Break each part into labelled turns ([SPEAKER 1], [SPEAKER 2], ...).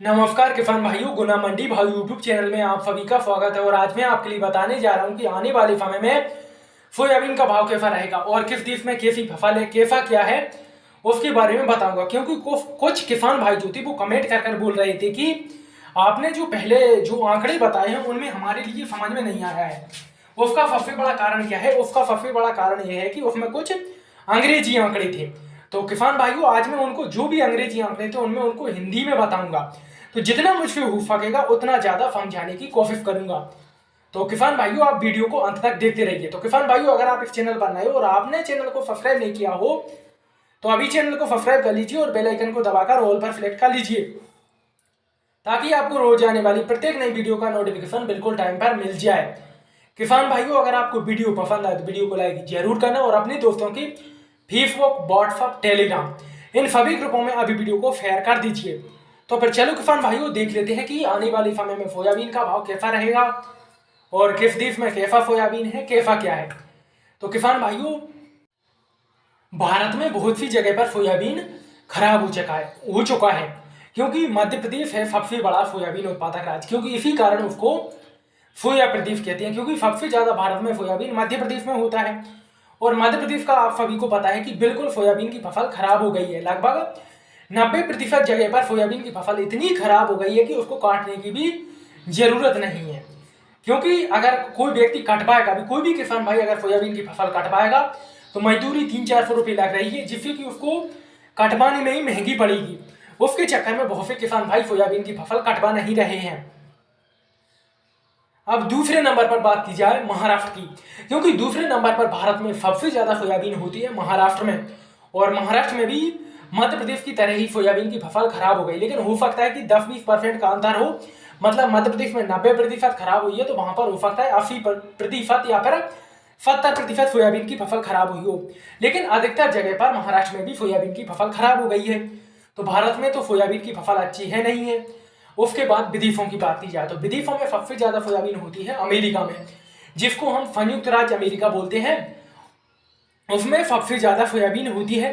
[SPEAKER 1] नमस्कार किसान भाइयों, गुना मंडी भाई यूट्यूब चैनल में आप सभी का स्वागत है। और आज मैं आपके लिए बताने जा रहा हूं कि आने वाले समय में सोयाबीन का भाव कैसा रहेगा और किस देश में कैसी फसल है, कैसा क्या है उसके बारे में बताऊंगा। क्योंकि कुछ किसान भाई जो थे वो कमेंट कर बोल रहे थे कि आपने जो पहले जो आंकड़े बताए हैं उनमें हमारे लिए समझ में नहीं आया है। उसका सबसे बड़ा कारण क्या है? उसका सबसे बड़ा कारण यह है कि उसमें कुछ अंग्रेजी आंकड़े थे। तो किसान भाइयों, आज मैं उनको जो भी अंग्रेजी आंकड़े थे उनमें उनको हिंदी में बताऊंगा। तो जितना मुझसे हो सकेगा उतना ज्यादा समझाने की कोशिश करूंगा। तो किसान भाइयों, आप वीडियो को अंत तक देखते रहिए। तो किसान भाइयों, अगर आप इस चैनल पर नए हो और आपने चैनल को सब्सक्राइब नहीं किया हो तो अभी चैनल को सब्सक्राइब कर लीजिए और बेल आइकन को दबाकर ऑल पर सिलेक्ट कर लीजिए, ताकि आपको रोज आने वाली प्रत्येक नई वीडियो का नोटिफिकेशन बिल्कुल टाइम पर मिल जाए। किसान भाइयों, अगर आपको वीडियो पसंद आए तो वीडियो को लाइक जरूर करना और अपने दोस्तों की फेसबुक, व्हाट्सएप, टेलीग्राम इन सभी ग्रुपों में अभी वीडियो को शेयर कर दीजिए। तो फिर चलो किसान भाइयों, देख लेते हैं कि आने वाले समय में सोयाबीन का भाव कैसा रहेगा और किस देश में कैसा सोयाबीन है, कैसा क्या है। तो किसान भाइयों, भारत में बहुत सी जगह पर सोयाबीन खराब हो चुका है क्योंकि मध्य प्रदेश है सबसे बड़ा सोयाबीन उत्पादक राज्य। क्योंकि इसी कारण उसको सोया प्रदेश कहते हैं, क्योंकि सबसे ज्यादा भारत में सोयाबीन मध्य प्रदेश में होता है। और मध्य प्रदेश का आप सभी को पता है कि बिल्कुल सोयाबीन की फसल खराब हो गई है। लगभग 90% जगह पर सोयाबीन की फसल इतनी खराब हो गई है कि उसको काटने की भी जरूरत नहीं है। क्योंकि अगर कोई व्यक्ति कटवाएगा भी, कोई भी किसान भाई अगर सोयाबीन की फसल कटवाएगा तो मजदूरी 300-400 रुपये लग रही है, जिससे कि उसको कटवाने में ही महंगी पड़ेगी। उसके चक्कर में बहुत से किसान भाई सोयाबीन की फसल कटवा नहीं रहे हैं। अब दूसरे नंबर पर बात की जाए महाराष्ट्र की, क्योंकि दूसरे नंबर पर भारत में सबसे ज्यादा सोयाबीन होती है महाराष्ट्र में। और महाराष्ट्र में भी मध्य प्रदेश की तरह ही सोयाबीन की फसल खराब हो गई, लेकिन हो सकता है कि 10-20% का अंतर हो। मतलब मध्य प्रदेश में 90% खराब हुई है तो वहां पर हो सकता है 80% या फिर 70% सोयाबीन की फसल खराब हुई हो। लेकिन अधिकतर जगह पर महाराष्ट्र में भी सोयाबीन की फसल खराब हो गई है। तो भारत में तो सोयाबीन की फसल अच्छी है नहीं है। उसके बाद विदेशों की बात की जाए तो विदेशों में सबसे ज्यादा सोयाबीन होती है अमेरिका में, जिसको हम संयुक्त राज्य अमेरिका बोलते हैं। उसमें सबसे ज्यादा सोयाबीन होती है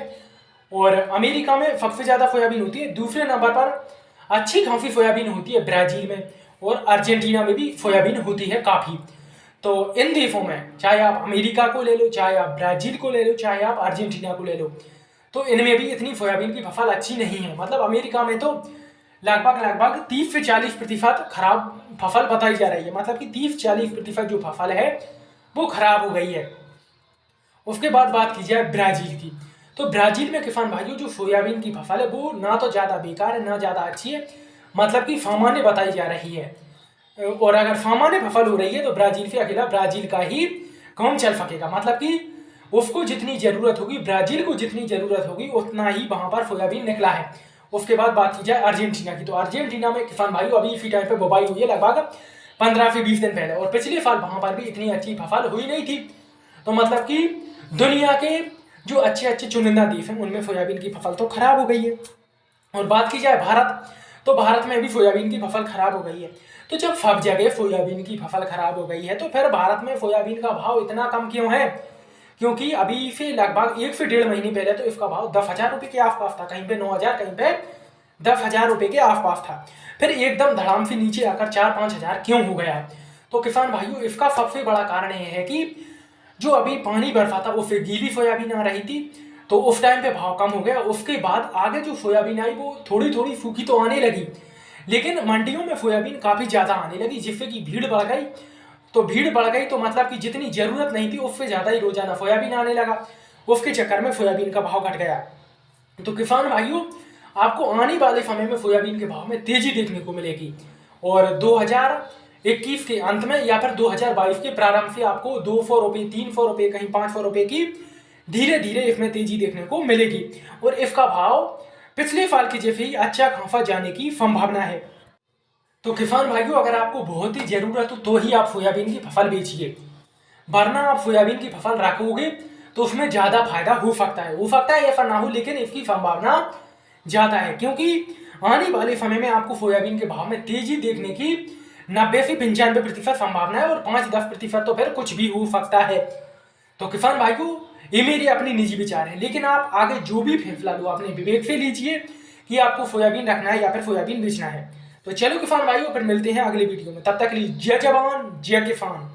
[SPEAKER 1] और अमेरिका में सबसे ज्यादा सोयाबीन होती है। दूसरे नंबर पर अच्छी खासी सोयाबीन होती है ब्राजील में, और अर्जेंटीना में भी सोयाबीन होती है काफी। तो इन देशों में चाहे आप अमेरिका को ले लो, चाहे आप ब्राजील को ले लो, चाहे आप अर्जेंटीना को ले लो, तो इनमें भी इतनी सोयाबीन की फसल अच्छी नहीं है। मतलब अमेरिका में तो लगभग 30 से 40% खराब फसल बताई जा रही है। मतलब कि 30-40% जो फसल है वो खराब हो गई है। उसके बाद बात की जाए ब्राजील की, तो ब्राजील में किसान भाइयों जो सोयाबीन की फसल है वो ना तो ज्यादा बेकार है ना ज्यादा अच्छी है, मतलब कि सामान्य बताई जा रही है। और अगर सामान्य फसल हो रही है तो ब्राजील से अकेला ब्राजील का ही काम चल सकेगा। मतलब कि उसको जितनी जरूरत होगी, ब्राजील को जितनी जरूरत होगी उतना ही वहां पर सोयाबीन निकला है। उसके बाद बात की जाए अर्जेंटीना की, तो अर्जेंटीना में किसान भाइयों अभी इसी टाइम पे बुवाई हुई है, लगभग 15 से 20 दिन पहले। और पिछले साल वहां पर भी इतनी अच्छी फसल हुई नहीं थी। तो मतलब कि दुनिया के जो अच्छे अच्छे चुनिंदा देश हैं उनमें सोयाबीन की फसल तो खराब हो गई है। और बात की जाए भारत, तो भारत में भी सोयाबीन की फसल खराब हो गई है। तो जब सब जगह सोयाबीन की फसल खराब हो गई है तो फिर भारत में सोयाबीन का भाव इतना कम क्यों है? क्योंकि अभी से लगभग 1 से 1.5 महीने पहले तो इसका भाव 10,000 रुपये के आसपास था, कहीं पे 9,000, कहीं पे 10,000 रुपये के आसपास था। फिर एकदम धड़ाम से नीचे आकर 4-5 हजार क्यों हो गया है? तो किसान भाइयों, इसका सबसे बड़ा कारण यह है कि जो अभी पानी बरसा था उससे गीली सोयाबीन आ रही थी, तो उस टाइम पे भाव कम हो गया। उसके बाद आगे जो सोयाबीन आई वो थोड़ी थोड़ी सूखी तो आने लगी, लेकिन मंडियों में सोयाबीन काफी ज्यादा आने लगी, जिससे कि भीड़ बढ़ गई। तो भीड़ बढ़ गई तो मतलब कि जितनी जरूरत नहीं थी उससे ज्यादा ही रोजाना सोयाबीन आने लगा। उसके चक्कर में सोयाबीन का भाव घट गया। तो किसान भाइयों, आपको आने वाले समय में सोयाबीन के भाव में तेजी देखने को मिलेगी। और 2021 के अंत में या फिर 2022 के प्रारंभ से आपको 200 रुपये, 300 रुपये, कहीं 500 रुपये की धीरे धीरे इसमें तेजी देखने को मिलेगी। और इसका भाव पिछले साल की जैसे ही अच्छा खासा जाने की संभावना है। तो किसान भाइयों, अगर आपको बहुत ही जरूरत हो तो ही आप सोयाबीन की फसल बेचिए, वरना आप सोयाबीन की फसल रखोगे तो उसमें ज्यादा फायदा हो सकता है ऐसा ना हो, लेकिन इसकी संभावना ज्यादा है। क्योंकि आने वाले समय में आपको सोयाबीन के भाव में तेजी देखने की 90 से 95% संभावना है, और 5-10% तो फिर कुछ भी हो सकता है। तो किसान भाइयों, ये मेरे अपने निजी विचार हैं, लेकिन आप आगे जो भी फैसला लो अपने विवेक से लीजिए। कि आपको सोयाबीन रखना है या फिर सोयाबीन बेचना है। तो चलो किसान भाइयों, फिर मिलते हैं अगले वीडियो में। तब तक के लिए जय जवान जय किसान।